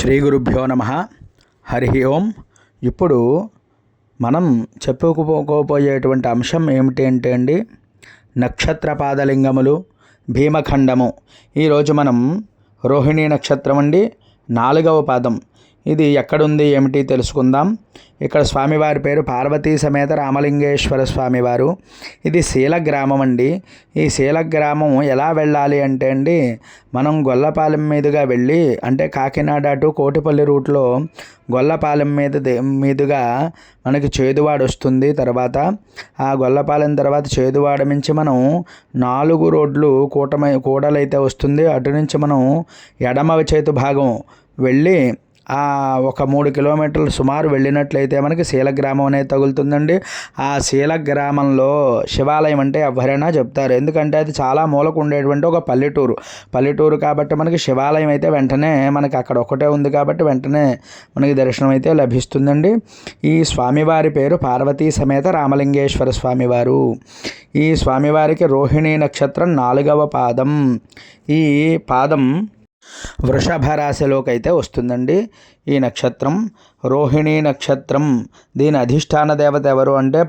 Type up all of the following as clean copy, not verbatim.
శ్రీ గురుభ్యో నమః. హరి ఓం. ఇప్పుడు మనం చెప్పుకోపోయేటువంటి అంశం ఏమిటి అంటే అండి, నక్షత్ర పాదలింగములు, భీమఖండము. ఈరోజు మనం రోహిణీ నక్షత్రం అండి, 4వ పాదం. ఇది ఎక్కడుంది ఏమిటి తెలుసుకుందాం. ఇక్కడ స్వామివారి పేరు పార్వతీ సమేత రామలింగేశ్వర స్వామివారు. ఇది శీలగ్రామం అండి. ఈ శీలగ్రామం ఎలా వెళ్ళాలి అంటే అండి, మనం గొల్లపాలెం మీదుగా వెళ్ళి, అంటే కాకినాడ టు కోటిపల్లి రూట్లో గొల్లపాలెం మీదుగా మనకి చేదువాడ వస్తుంది. తర్వాత ఆ గొల్లపాలెం తర్వాత చేదువాడ నుంచి మనం 4 రోడ్లు కూడలైతే వస్తుంది. అటు నుంచి మనం ఎడమ చేతు భాగం వెళ్ళి ఒక 3 కిలోమీటర్లు సుమారు వెళ్ళినట్లయితే మనకి శీలగ్రామం అనేది తగులుతుందండి. ఆ శీలగ్రామంలో శివాలయం అంటే ఎవరైనా చెప్తారు, ఎందుకంటే అది చాలా మూలకు ఉండేటువంటి ఒక పల్లెటూరు కాబట్టి మనకి శివాలయం అయితే వెంటనే మనకి అక్కడ ఒకటే ఉంది కాబట్టి వెంటనే మనకి దర్శనం అయితే లభిస్తుందండి. ఈ స్వామివారి పేరు పార్వతీ సమేత రామలింగేశ్వర స్వామివారు. ఈ స్వామివారికి రోహిణీ నక్షత్రం 4వ పాదం. ఈ పాదం వృషభ రాశిలోకి అయితే వస్తుందండి. ఈ నక్షత్రం రోహిణీ నక్షత్రం. దీని అధిష్టాన దేవత ఎవరు అంటే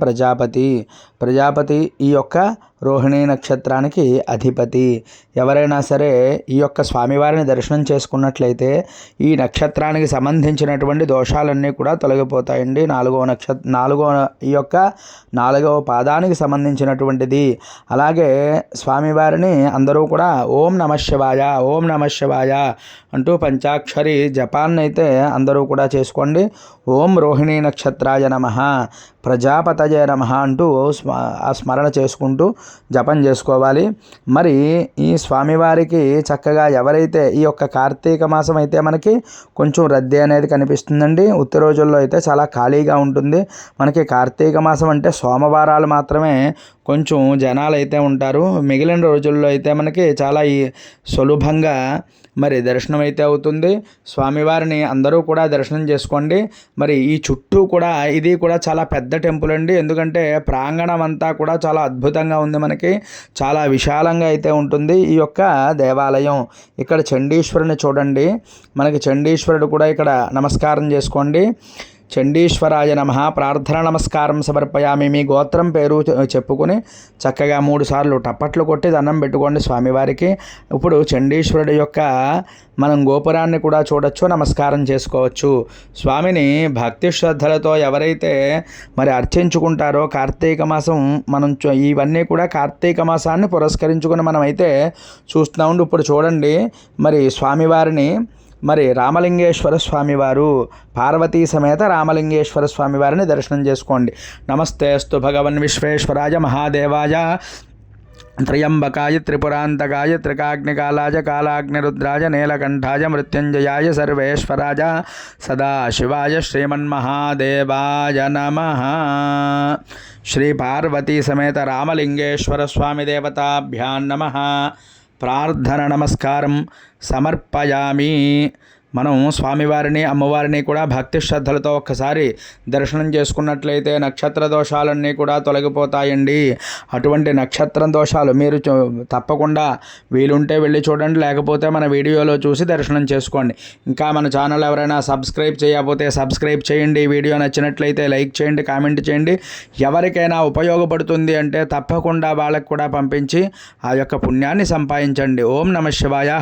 ప్రజాపతి ఈ యొక్క రోహిణీ నక్షత్రానికి అధిపతి. ఎవరైనా సరే ఈ యొక్క స్వామివారిని దర్శనం చేసుకున్నట్లయితే ఈ నక్షత్రానికి సంబంధించినటువంటి దోషాలన్నీ కూడా తొలగిపోతాయండి. ఈ యొక్క 4వ పాదానికి సంబంధించినటువంటిది. అలాగే స్వామివారిని అందరూ కూడా ఓం నమః శివాయ అంటూ పంచాక్షరి జపాన్ని అయితే అందరూ కూడా చేసుకోండి. ఓం రోహిణీ నక్షత్రాయ నమః, ప్రజాపతయే నమః అంటూ ఆ స్మరణ చేసుకుంటూ జపం చేసుకోవాలి. మరి ఈ స్వామివారికి చక్కగా ఎవరైతే ఈ యొక్క కార్తీక మాసం అయితే మనకి కొంచెం రద్దీ అనేది కనిపిస్తుందండి. ఉత్త రోజుల్లో అయితే చాలా ఖాళీగా ఉంటుంది. మనకి కార్తీక మాసం అంటే సోమవారాలు మాత్రమే కొంచెం జనాలు అయితే ఉంటారు. మిగిలిన రోజుల్లో అయితే మనకి చాలా సులభంగా మరి దర్శనం అయితే అవుతుంది. స్వామివారిని అందరూ కూడా దర్శనం చేసుకోండి. మరి ఈ చుట్టూ కూడా ఇది కూడా చాలా పెద్ద టెంపుల్ అండి. ఎందుకంటే ప్రాంగణం అంతా కూడా చాలా అద్భుతంగా ఉంది. మనకి చాలా విశాలంగా అయితే ఉంటుంది ఈ యొక్క దేవాలయం. ఇక్కడ చండీశ్వరుని చూడండి. మనకి చండీశ్వరుడు కూడా ఇక్కడ నమస్కారం చేసుకోండి. చండీశ్వరాయ నమః, ప్రార్థన నమస్కారం సమర్పయామి. మీ గోత్రం పేరు చెప్పుకొని చక్కగా 3 సార్లు టప్పట్లు కొట్టి దండం పెట్టుకోండి స్వామివారికి. ఇప్పుడు చండీశ్వరుడు యొక్క మనం గోపురాన్ని కూడా చూడొచ్చు, నమస్కారం చేసుకోవచ్చు. స్వామిని భక్తి శ్రద్ధలతో ఎవరైతే మరి అర్చించుకుంటారో కార్తీక మాసం మనం ఇవన్నీ కూడా కార్తీక మాసాన్ని పురస్కరించుకుని మనం అయితే చూస్తున్నాం. ఇప్పుడు చూడండి మరి స్వామివారిని మరి రామలింగేశ్వర స్వామివారు, పార్వతీ సమేత రామలింగేశ్వర స్వామివారిని దర్శనం చేసుకోండి. నమస్తే అస్తు భగవన్ విశ్వేశ్వరాయ మహాదేవాయ త్రయంబకాయ త్రిపురాంతకాయ త్రికాగ్నికాలాయ కాలాగ్నిరుద్రాయ నీలకంఠాయ మృత్యుంజయాయ సర్వేశ్వరాయ సదాశివాయ శ్రీమన్మహాదేవాయ నమః. శ్రీ పార్వతీ సమేత రామలింగేశ్వర స్వామి దేవతాభ్యాం నమః. ప్రార్థన నమస్కారం సమర్పయామి. మనం స్వామివారిని అమ్మవారిని కూడా భక్తి శ్రద్ధలతో ఒక్కసారి దర్శనం చేసుకున్నట్లయితే నక్షత్ర దోషాలన్నీ కూడా తొలగిపోతాయండి. అటువంటి నక్షత్ర దోషాలు మీరు తప్పకుండా వీలుంటే వెళ్ళి చూడండి, లేకపోతే మన వీడియోలో చూసి దర్శనం చేసుకోండి. ఇంకా మన ఛానల్ ఎవరైనా సబ్స్క్రైబ్ చేయకపోతే సబ్స్క్రైబ్ చేయండి. వీడియో నచ్చినట్లయితే లైక్ చేయండి, కామెంట్ చేయండి. ఎవరికైనా ఉపయోగపడుతుంది అంటే తప్పకుండా వాళ్ళకు కూడా పంపించి ఆ యొక్క పుణ్యాన్ని సంపాదించండి. ఓం నమః శివాయ.